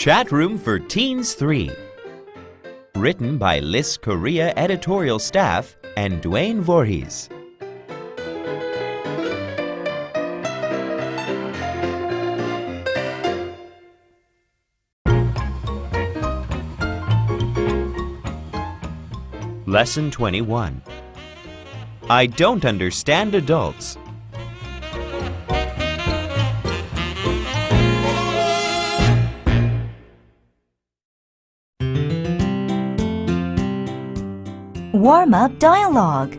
Chat Room for Teens 3. Written by Liskoria editorial staff and Dwayne Voorhees. Lesson 21. I don't understand adults. Warm-up dialogue.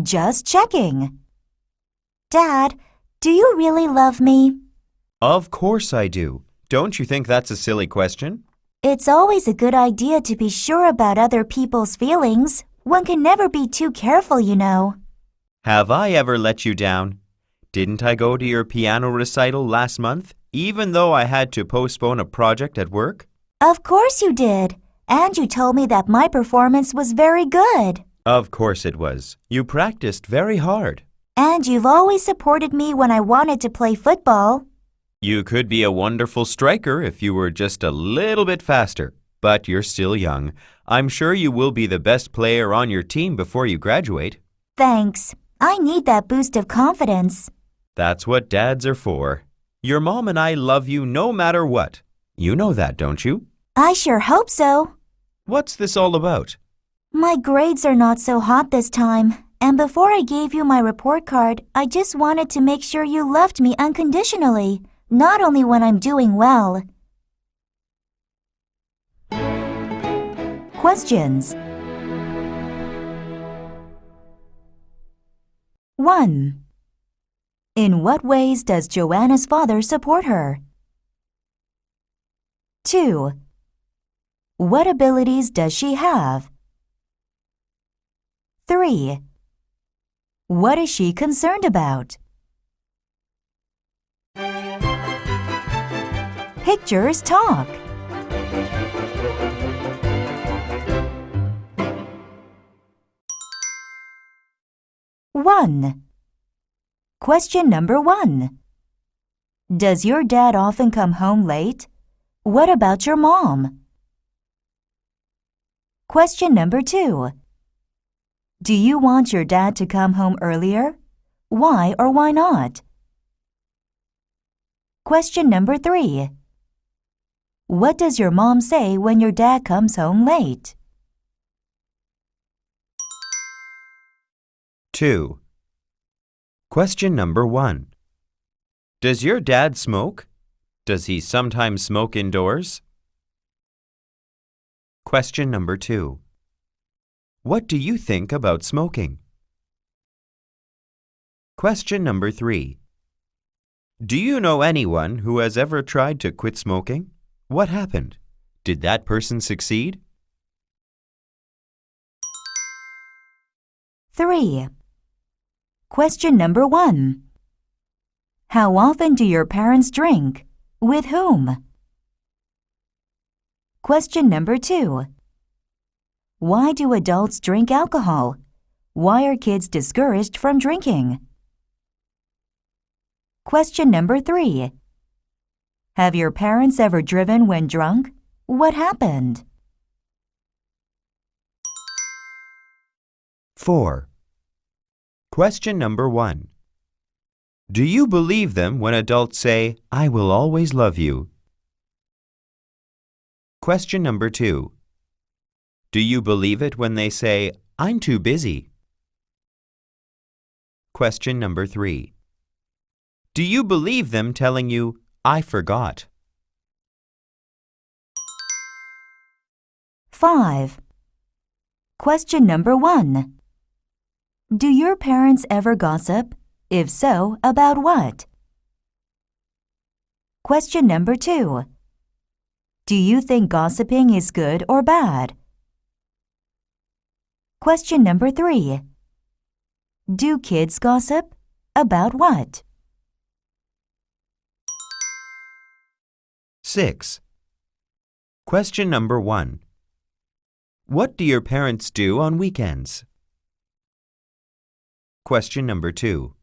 Just checking. Dad, do you really love me? Of course I do. Don't you think that's a silly question? It's always a good idea to be sure about other people's feelings. One can never be too careful, you know. Have I ever let you down? Didn't I go to your piano recital last month, even though I had to postpone a project at work? Of course you did. And you told me that my performance was very good. Of course it was. You practiced very hard. And you've always supported me when I wanted to play football. You could be a wonderful striker if you were just a little bit faster. But you're still young. I'm sure you will be the best player on your team before you graduate. Thanks. I need that boost of confidence. That's what dads are for. Your mom and I love you no matter what. You know that, don't you? I sure hope so. What's this all about? My grades are not so hot this time. And before I gave you my report card, I just wanted to make sure you loved me unconditionally, not only when I'm doing well. Questions. 1. In what ways does Joanna's father support her? 2. What abilities does she have? 3. What is she concerned about? Pictures talk. One. Question number 1. Does your dad often come home late? What about your mom? Question number 2. Do you want your dad to come home earlier? Why or why not? Question number 3. What does your mom say when your dad comes home late? 2. Question number 1. Does your dad smoke? Does he sometimes smoke indoors? Question number 2. What do you think about smoking? Question number 3. Do you know anyone who has ever tried to quit smoking? What happened? Did that person succeed? 3. Question number 1. How often do your parents drink? With whom? Question number 2. Why do adults drink alcohol? Why are kids discouraged from drinking? Question number 3. Have your parents ever driven when drunk? What happened? 4. Question number 1. Do you believe them when adults say, I will always love you? Question number 2. Do you believe it when they say, I'm too busy? Question number 3. Do you believe them telling you, I forgot? 5. Question number 1. Do your parents ever gossip? If so, about what? Question number 2. Do you think gossiping is good or bad? Question number 3. Do kids gossip? About what? 6. Question number 1. What do your parents do on weekends? Question number 2.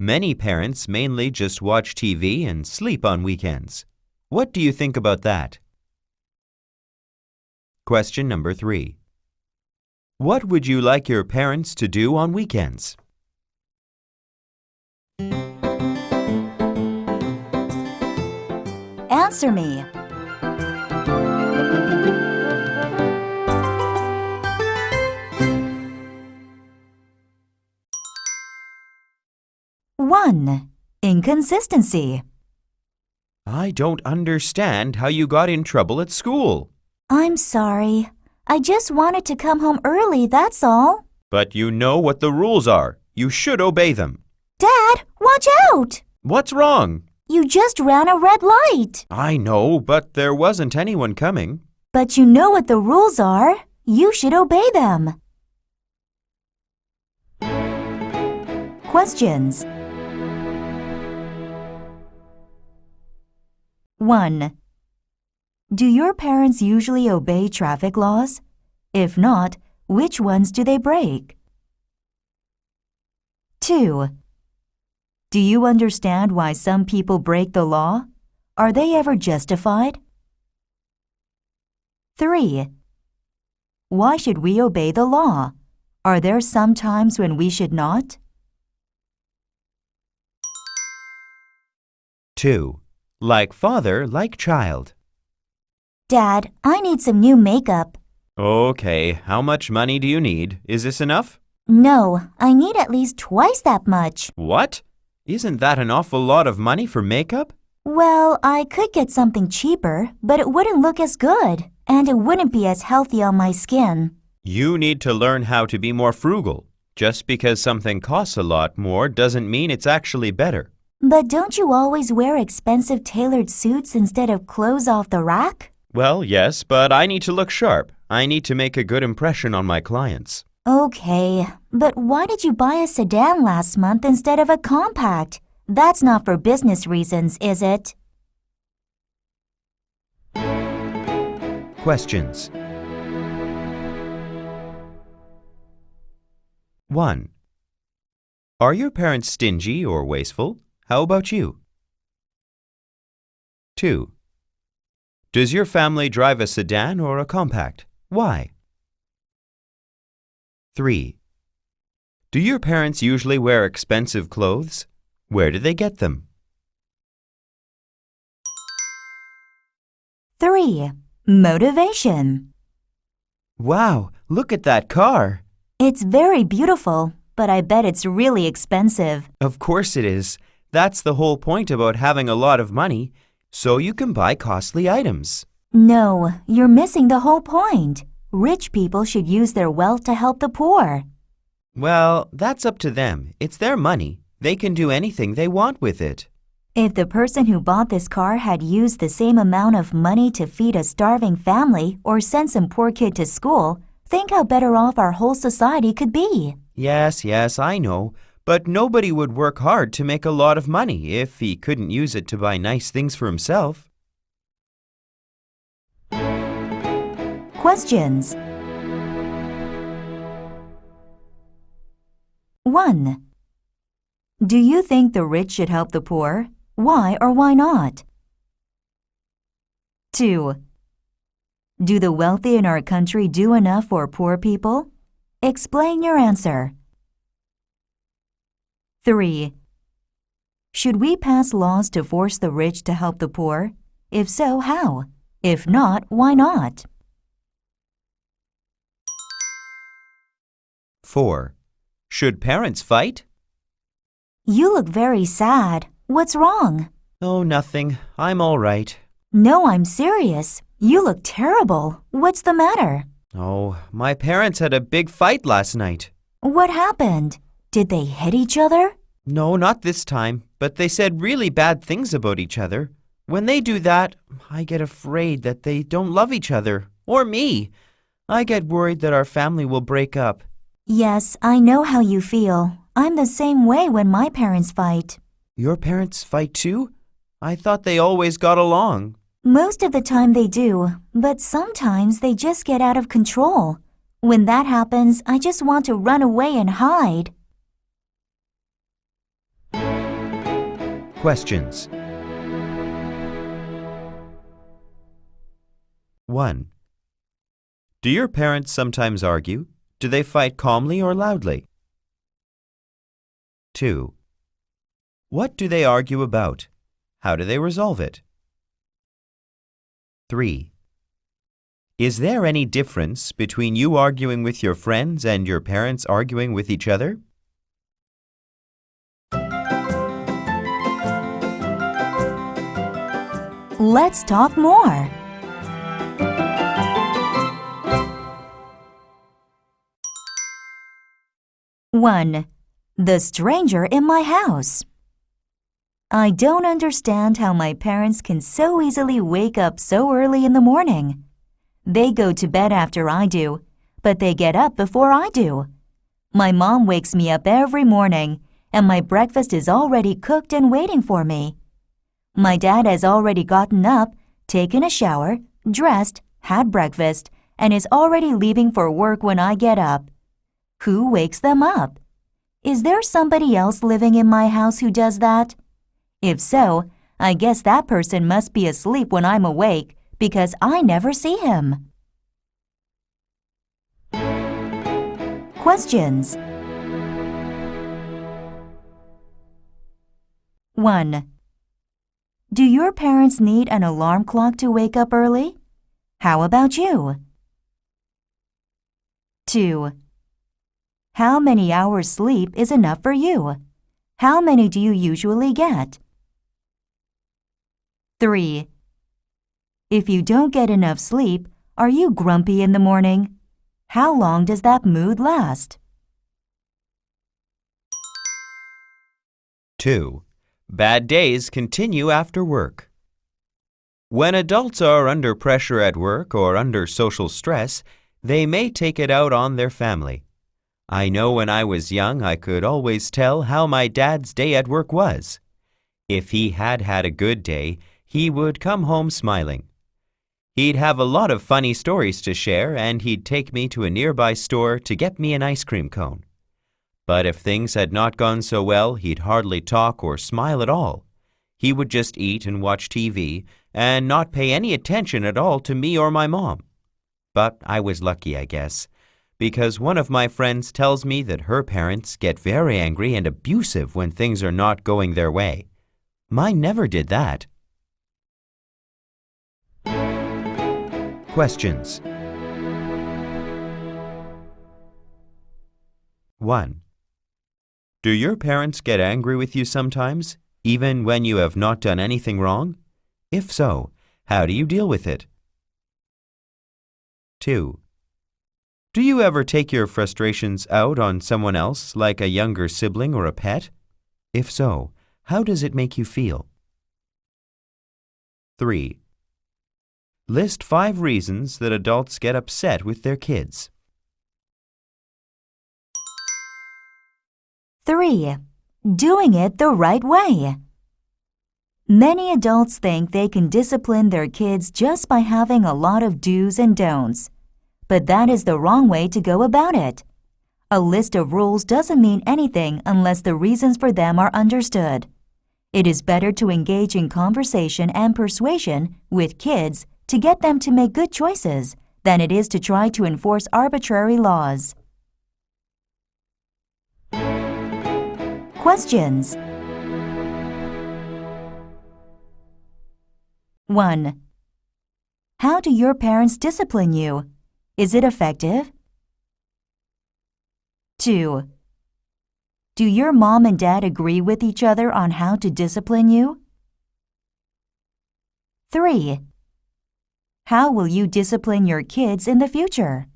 Many parents mainly just watch TV and sleep on weekends. What do you think about that? Question number 3. What would you like your parents to do on weekends? Answer me. One, inconsistency. I don't understand how you got in trouble at school. I'm sorry. I just wanted to come home early, that's all. But you know what the rules are. You should obey them. Dad, watch out! What's wrong? You just ran a red light. I know, but there wasn't anyone coming. But you know what the rules are. You should obey them. Questions. 1. Do your parents usually obey traffic laws? If not, which ones do they break? 2. Do you understand why some people break the law? Are they ever justified? 3. Why should we obey the law? Are there some times when we should not? 2. Like father, like child. Dad, I need some new makeup. Okay, how much money do you need? Is this enough? No, I need at least twice that much. What? Isn't that an awful lot of money for makeup? Well, I could get something cheaper, but it wouldn't look as good, and it wouldn't be as healthy on my skin. You need to learn how to be more frugal. Just because something costs a lot more doesn't mean it's actually better. But don't you always wear expensive tailored suits instead of clothes off the rack? Well, yes, but I need to look sharp. I need to make a good impression on my clients. Okay, but why did you buy a sedan last month instead of a compact? That's not for business reasons, is it? Questions. 1. Are your parents stingy or wasteful? How about you? 2. Does your family drive a sedan or a compact? Why? 3. Do your parents usually wear expensive clothes? Where do they get them? 3. Motivation. Wow, look at that car. It's very beautiful, but I bet it's really expensive. Of course it is. That's the whole point about having a lot of money, so you can buy costly items. No, you're missing the whole point. Rich people should use their wealth to help the poor. Well, that's up to them. It's their money. They can do anything they want with it. If the person who bought this car had used the same amount of money to feed a starving family or send some poor kid to school, think how better off our whole society could be. Yes, I know. But nobody would work hard to make a lot of money if he couldn't use it to buy nice things for himself. Questions. 1. Do you think the rich should help the poor? Why or why not? 2. Do the wealthy in our country do enough for poor people? Explain your answer. 3. Should we pass laws to force the rich to help the poor? If so, how? If not, why not? 4. Should parents fight? You look very sad. What's wrong? Oh, nothing. I'm all right. No, I'm serious. You look terrible. What's the matter? Oh, my parents had a big fight last night. What happened? Did they hit each other? No, not this time, but they said really bad things about each other. When they do that, I get afraid that they don't love each other, or me. I get worried that our family will break up. Yes, I know how you feel. I'm the same way when my parents fight. Your parents fight too? I thought they always got along. Most of the time they do, but sometimes they just get out of control. When that happens, I just want to run away and hide. Questions. 1. Do your parents sometimes argue? Do they fight calmly or loudly? 2. What do they argue about? How do they resolve it? 3. Is there any difference between you arguing with your friends and your parents arguing with each other? Let's talk more. 1. The stranger in my house. I don't understand how my parents can so easily wake up so early in the morning. They go to bed after I do, but they get up before I do. My mom wakes me up every morning, and my breakfast is already cooked and waiting for me. My dad has already gotten up, taken a shower, dressed, had breakfast, and is already leaving for work when I get up. Who wakes them up? Is there somebody else living in my house who does that? If so, I guess that person must be asleep when I'm awake because I never see him. Questions. 1. Do your parents need an alarm clock to wake up early? How about you? 2. How many hours sleep is enough for you? How many do you usually get? 3. If you don't get enough sleep, are you grumpy in the morning? How long does that mood last? 2. Bad days continue after work. When adults are under pressure at work or under social stress, they may take it out on their family. I know when I was young, I could always tell how my dad's day at work was. If he had had a good day, he would come home smiling. He'd have a lot of funny stories to share, and he'd take me to a nearby store to get me an ice cream cone. But if things had not gone so well, he'd hardly talk or smile at all. He would just eat and watch TV and not pay any attention at all to me or my mom. But I was lucky, I guess, because one of my friends tells me that her parents get very angry and abusive when things are not going their way. Mine never did that. Questions. 1. Do your parents get angry with you sometimes, even when you have not done anything wrong? If so, how do you deal with it? 2. Do you ever take your frustrations out on someone else, like a younger sibling or a pet? If so, how does it make you feel? 3. List 5 reasons that adults get upset with their kids. 3. Doing it the right way. Many adults think they can discipline their kids just by having a lot of do's and don'ts. But that is the wrong way to go about it. A list of rules doesn't mean anything unless the reasons for them are understood. It is better to engage in conversation and persuasion with kids to get them to make good choices than it is to try to enforce arbitrary laws. Questions. 1. How do your parents discipline you? Is it effective? 2. Do your mom and dad agree with each other on how to discipline you? 3. How will you discipline your kids in the future?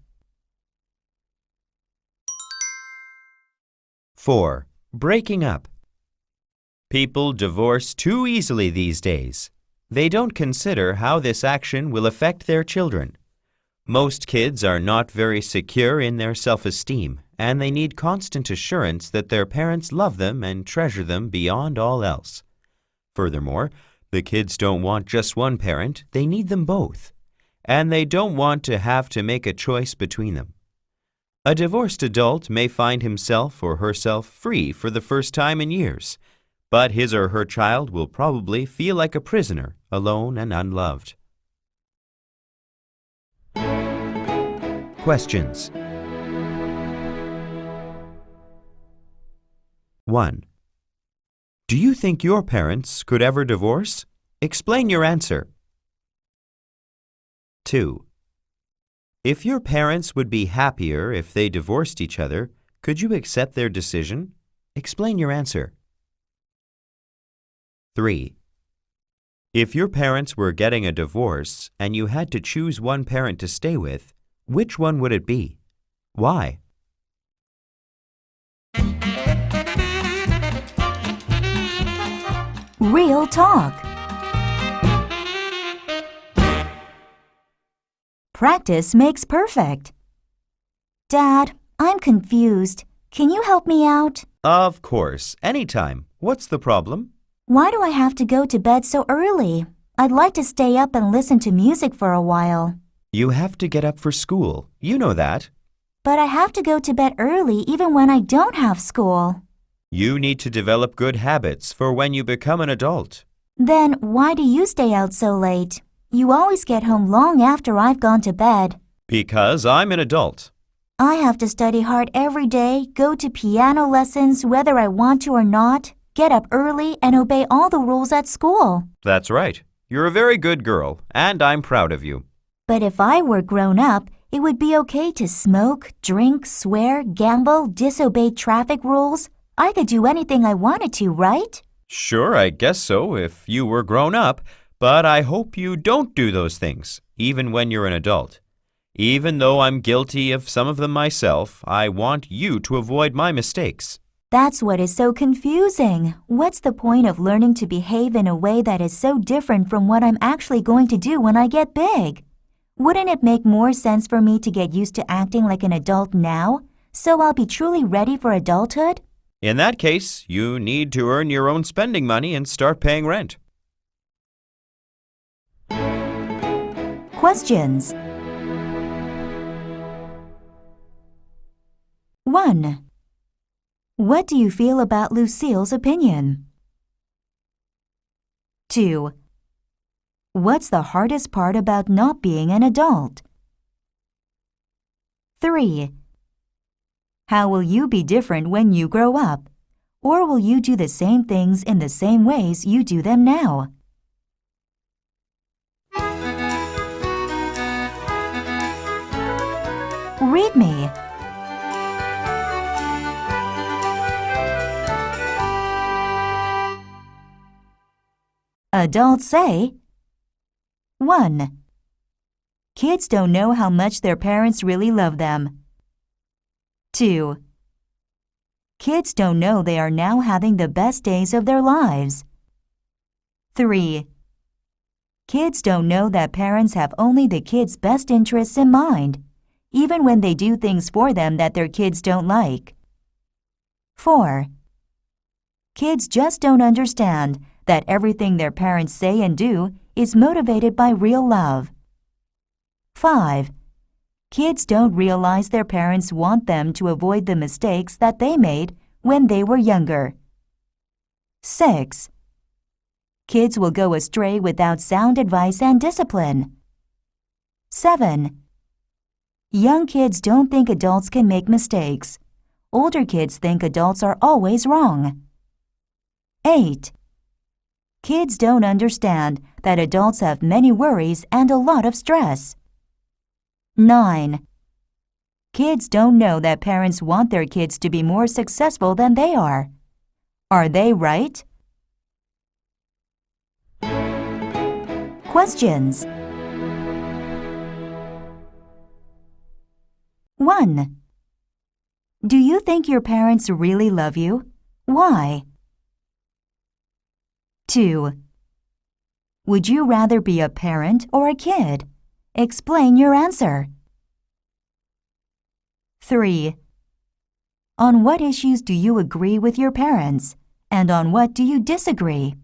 4. Breaking up. People divorce too easily these days. They don't consider how this action will affect their children. Most kids are not very secure in their self-esteem, and they need constant assurance that their parents love them and treasure them beyond all else. Furthermore, the kids don't want just one parent, they need them both. And they don't want to have to make a choice between them. A divorced adult may find himself or herself free for the first time in years, but his or her child will probably feel like a prisoner, alone and unloved. Questions. 1. Do you think your parents could ever divorce? Explain your answer. 2. If your parents would be happier if they divorced each other, could you accept their decision? Explain your answer. 3. If your parents were getting a divorce and you had to choose one parent to stay with, which one would it be? Why? Real talk. Practice makes perfect. Dad, I'm confused. Can you help me out? Of course, anytime. What's the problem? Why do I have to go to bed so early? I'd like to stay up and listen to music for a while. You have to get up for school. You know that. But I have to go to bed early even when I don't have school. You need to develop good habits for when you become an adult. Then why do you stay out so late? You always get home long after I've gone to bed. Because I'm an adult. I have to study hard every day, go to piano lessons whether I want to or not, get up early, and obey all the rules at school. That's right. You're a very good girl, and I'm proud of you. But if I were grown up, it would be okay to smoke, drink, swear, gamble, disobey traffic rules. I could do anything I wanted to, right? Sure, I guess so if you were grown up, but I hope you don't do those things, even when you're an adult. Even though I'm guilty of some of them myself, I want you to avoid my mistakes. That's what is so confusing. What's the point of learning to behave in a way that is so different from what I'm actually going to do when I get big? Wouldn't it make more sense for me to get used to acting like an adult now, so I'll be truly ready for adulthood? In that case, you need to earn your own spending money and start paying rent. Questions. 1. What do you feel about Lucille's opinion? 2. What's the hardest part about not being an adult? 3. How will you be different when you grow up? Or will you do the same things in the same ways you do them now? Read me. Adults say, 1. Kids don't know how much their parents really love them. 2. Kids don't know they are now having the best days of their lives. 3. Kids don't know that parents have only the kids' best interests in mind, even when they do things for them that their kids don't like. 4. Kids just don't understand that everything their parents say and do is motivated by real love. 5. Kids don't realize their parents want them to avoid the mistakes that they made when they were younger. 6. Kids will go astray without sound advice and discipline. 7. Young kids don't think adults can make mistakes. Older kids think adults are always wrong. 8. Kids don't understand that adults have many worries and a lot of stress. 9. Kids don't know that parents want their kids to be more successful than they are. Are they right? Questions. 1. Do you think your parents really love you? Why? 2. Would you rather be a parent or a kid? Explain your answer. 3. On what issues do you agree with your parents, and on what do you disagree?